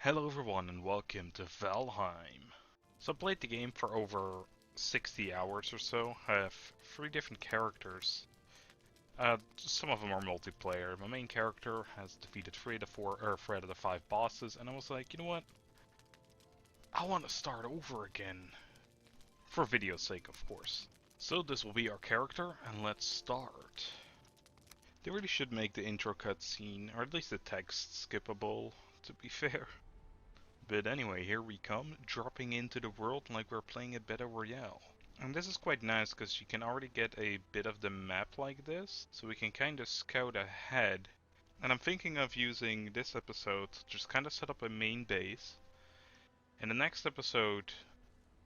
Hello everyone and welcome to Valheim. So I played the game for over 60 hours or so. I have 3 different characters. Some of them are multiplayer. My main character has defeated 3 out of the 5 bosses, and I was like, you know what? I want to start over again. For video's sake, of course. So this will be our character, and let's start. They really should make the intro cutscene, or at least the text, skippable, to be fair. But anyway, here we come, dropping into the world like we're playing a Battle Royale. And this is quite nice because you can already get a bit of the map like this, so we can kind of scout ahead. And I'm thinking of using this episode to just kind of set up a main base. In the next episode,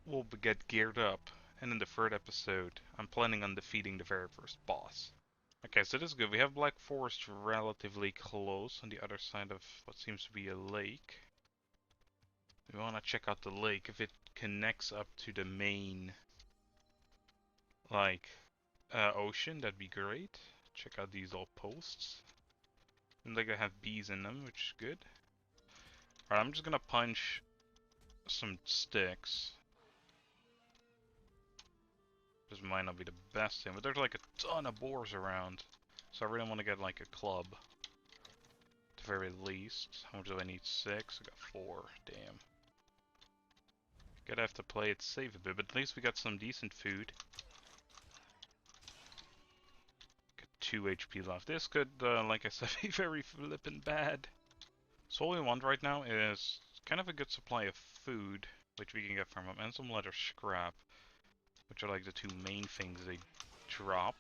we'll get geared up, and in the third episode, I'm planning on defeating the very first boss. Okay, so this is good. We have Black Forest relatively close on the other side of what seems to be a lake. We want to check out the lake. If it connects up to the main, ocean, that'd be great. Check out these old posts. Seems like they have bees in them, which is good. Alright, I'm just gonna punch some sticks. This might not be the best thing, but there's like a ton of boars around. So I really want to get like a club. At the very least. How much do I need? 6? I got 4. Damn. Gonna have to play it safe a bit, but at least we got some decent food. Got 2 HP left. This could, like I said, be very flippin' bad. So all we want right now is kind of a good supply of food, which we can get from them, and some leather scrap, which are like the 2 main things they drop.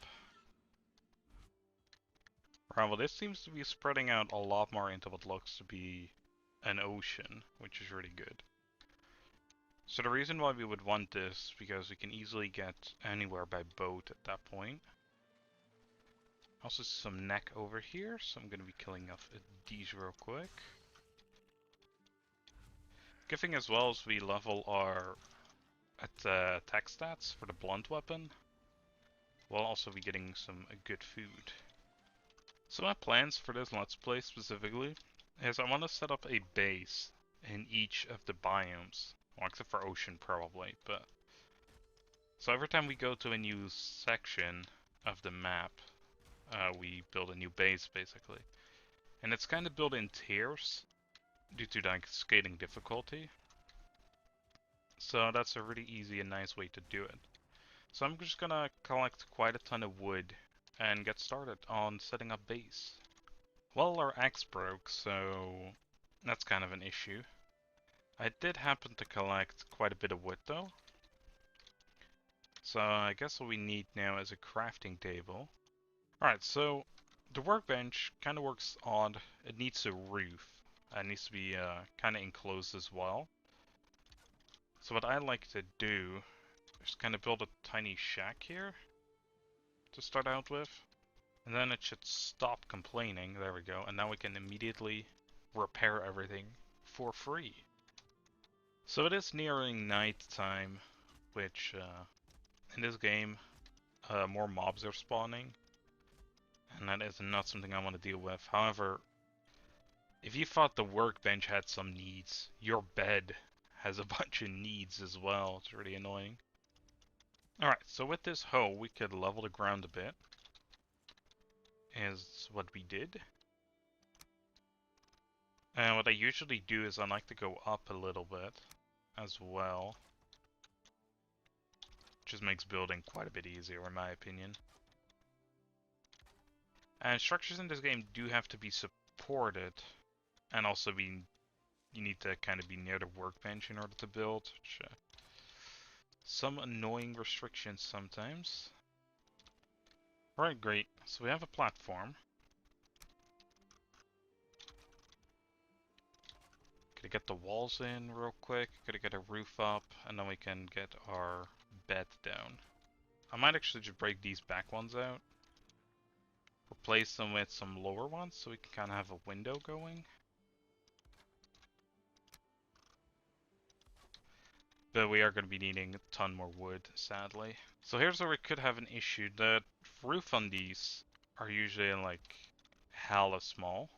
Right, well this seems to be spreading out a lot more into what looks to be an ocean, which is really good. So the reason why we would want this, because we can easily get anywhere by boat at that point. Also some neck over here, so I'm going to be killing off these real quick. Good thing as well is we level our attack stats for the blunt weapon. We'll also be getting some good food. So my plans for this Let's Play specifically is I want to set up a base in each of the biomes. Well, except for ocean probably, but... So every time we go to a new section of the map, we build a new base basically. And it's kind of built in tiers due to like scaling difficulty. So that's a really easy and nice way to do it. So I'm just gonna collect quite a ton of wood and get started on setting up base. Well, our axe broke, so that's kind of an issue. I did happen to collect quite a bit of wood though. So I guess what we need now is a crafting table. Alright, so the workbench kind of works odd. It needs a roof. It needs to be kind of enclosed as well. So what I like to do is kind of build a tiny shack here to start out with. And then it should stop complaining. There we go. And now we can immediately repair everything for free. So it is nearing night time, which in this game more mobs are spawning. And that is not something I want to deal with. However, if you thought the workbench had some needs, your bed has a bunch of needs as well. It's really annoying. Alright, so with this hoe, we could level the ground a bit. Is what we did. And what I usually do is I like to go up a little bit as well. Just makes building quite a bit easier in my opinion. And structures in this game do have to be supported. And also you need to kind of be near the workbench in order to build. Which, some annoying restrictions sometimes. Alright, great. So we have a platform. Gotta get the walls in real quick. Gotta get a roof up. And then we can get our bed down. I might actually just break these back ones out. Replace them with some lower ones so we can kind of have a window going. But we are going to be needing a ton more wood, sadly. So here's where we could have an issue. The roof on these are usually like hella small.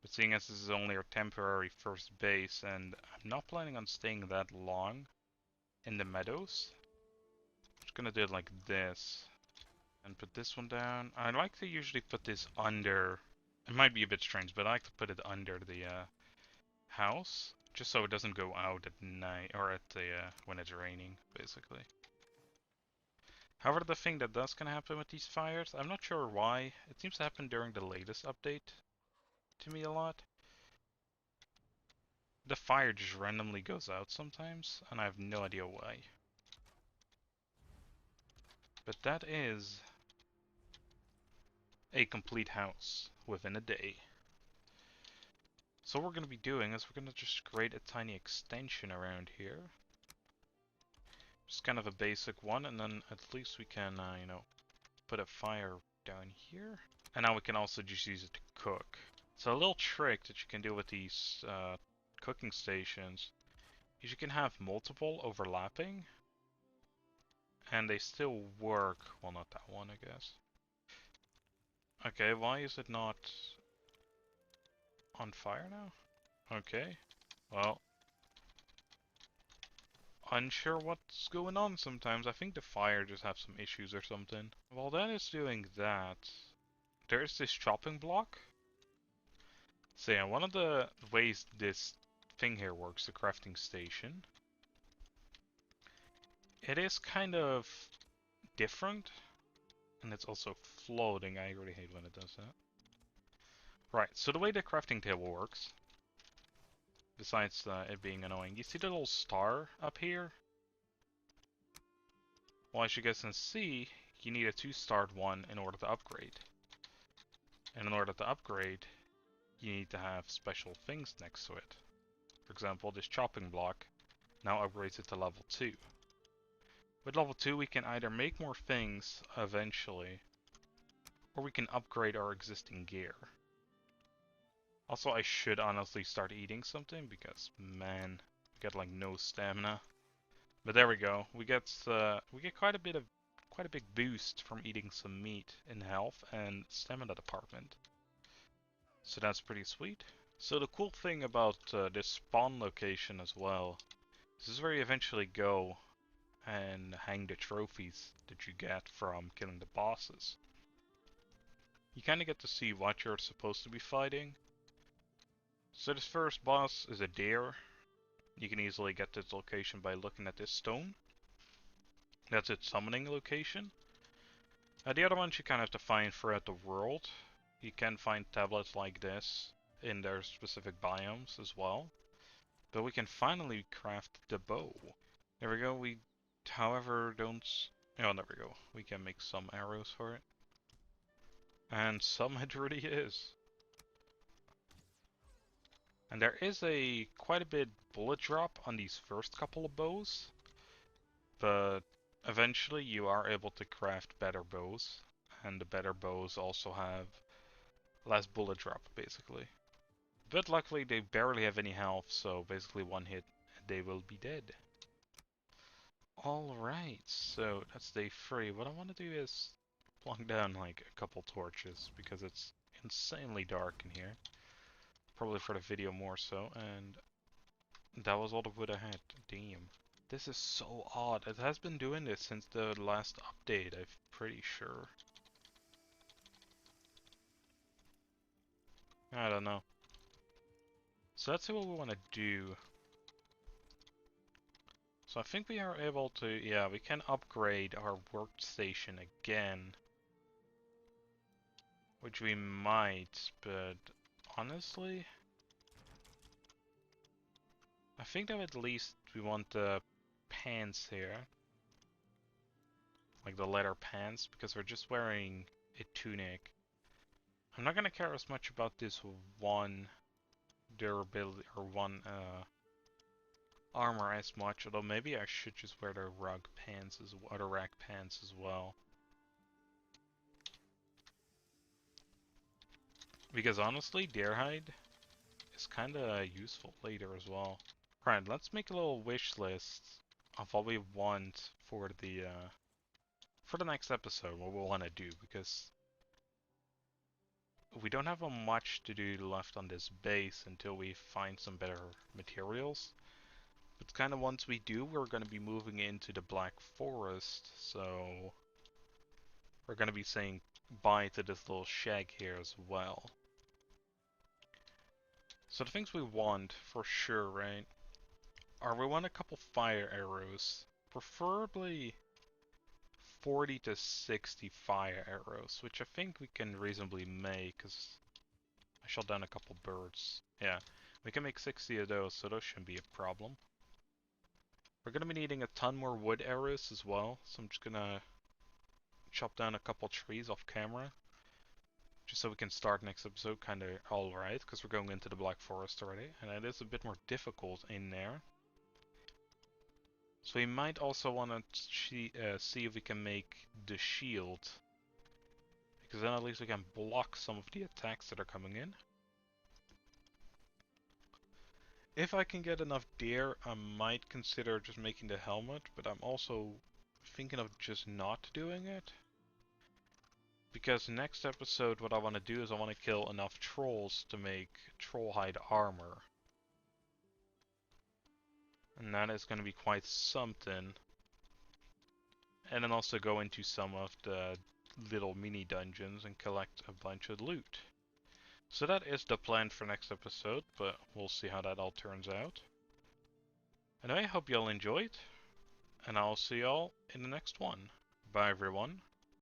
But seeing as this is only our temporary first base, and I'm not planning on staying that long in the meadows. I'm just gonna do it like this, and put this one down. I like to usually put this under, it might be a bit strange, but I like to put it under the house, just so it doesn't go out at night, or at the, when it's raining, basically. However, the thing that does can happen with these fires, I'm not sure why, it seems to happen during the latest update to me a lot. The fire just randomly goes out sometimes, and I have no idea why. But that is a complete house within a day. So what we're going to be doing is we're going to just create a tiny extension around here. Just kind of a basic one, and then at least we can, you know, put a fire down here. And now we can also just use it to cook. So a little trick that you can do with these cooking stations is you can have multiple overlapping, and they still work. Well, not that one, I guess. Okay, why is it not on fire now? Okay, well, unsure what's going on sometimes. I think the fire just have some issues or something. While that is doing that, there's this chopping block. So yeah, one of the ways this thing here works, the crafting station, it is kind of different, and it's also floating. I really hate when it does that. Right, so the way the crafting table works, besides it being annoying, you see the little star up here? Well, as you guys can see, you need a 2-starred one in order to upgrade. And in order to upgrade, you need to have special things next to it. For example, this chopping block now upgrades it to level 2. With level 2, we can either make more things eventually, or we can upgrade our existing gear. Also, I should honestly start eating something because, man, I got like no stamina. But there we go. We get quite a big boost from eating some meat in health and stamina department. So that's pretty sweet. So the cool thing about this spawn location as well, this is where you eventually go and hang the trophies that you get from killing the bosses. You kind of get to see what you're supposed to be fighting. So this first boss is a deer. You can easily get this location by looking at this stone. That's its summoning location. The other ones you kind of have to find throughout the world. You can find tablets like this in their specific biomes as well. But we can finally craft the bow. There we go, we however don't... Oh, there we go. We can make some arrows for it. And some it really is. And there is quite a bit bullet drop on these first couple of bows. But eventually you are able to craft better bows. And the better bows also have less bullet drop, basically. But luckily they barely have any health, so basically one hit and they will be dead. Alright, so that's day 3. What I want to do is plunk down like a couple torches, because it's insanely dark in here. Probably for the video more so, and that was all the wood I had. Damn. This is so odd. It has been doing this since the last update, I'm pretty sure. I don't know. So let's see what we want to do. So I think we are able to, yeah, we can upgrade our workstation again. Which we might, but honestly, I think that at least we want the pants here. Like the leather pants, because we're just wearing a tunic. I'm not gonna care as much about this one durability or one armor as much, although maybe I should just wear the rug pants as well, or the rack pants as well. Because honestly, deer hide is kinda useful later as well. Right, let's make a little wish list of what we want for the next episode, what we want to do, because we don't have much to do left on this base until we find some better materials. But kind of once we do, we're going to be moving into the Black Forest, so we're going to be saying bye to this little shag here as well. So the things we want, for sure, right, are we want a couple fire arrows. Preferably 40 to 60 fire arrows, which I think we can reasonably make, because I shot down a couple birds. Yeah, we can make 60 of those, so those shouldn't be a problem. We're going to be needing a ton more wood arrows as well, so I'm just going to chop down a couple trees off camera. Just so we can start next episode kind of alright, because we're going into the Black Forest already, and it is a bit more difficult in there. So we might also want to see if we can make the shield, because then at least we can block some of the attacks that are coming in. If I can get enough deer, I might consider just making the helmet, but I'm also thinking of just not doing it. Because next episode what I want to do is I want to kill enough trolls to make troll hide armor. And that is going to be quite something. And then also go into some of the little mini dungeons and collect a bunch of loot. So that is the plan for next episode, but we'll see how that all turns out. Anyway, I hope y'all enjoyed, and I'll see y'all in the next one. Bye everyone.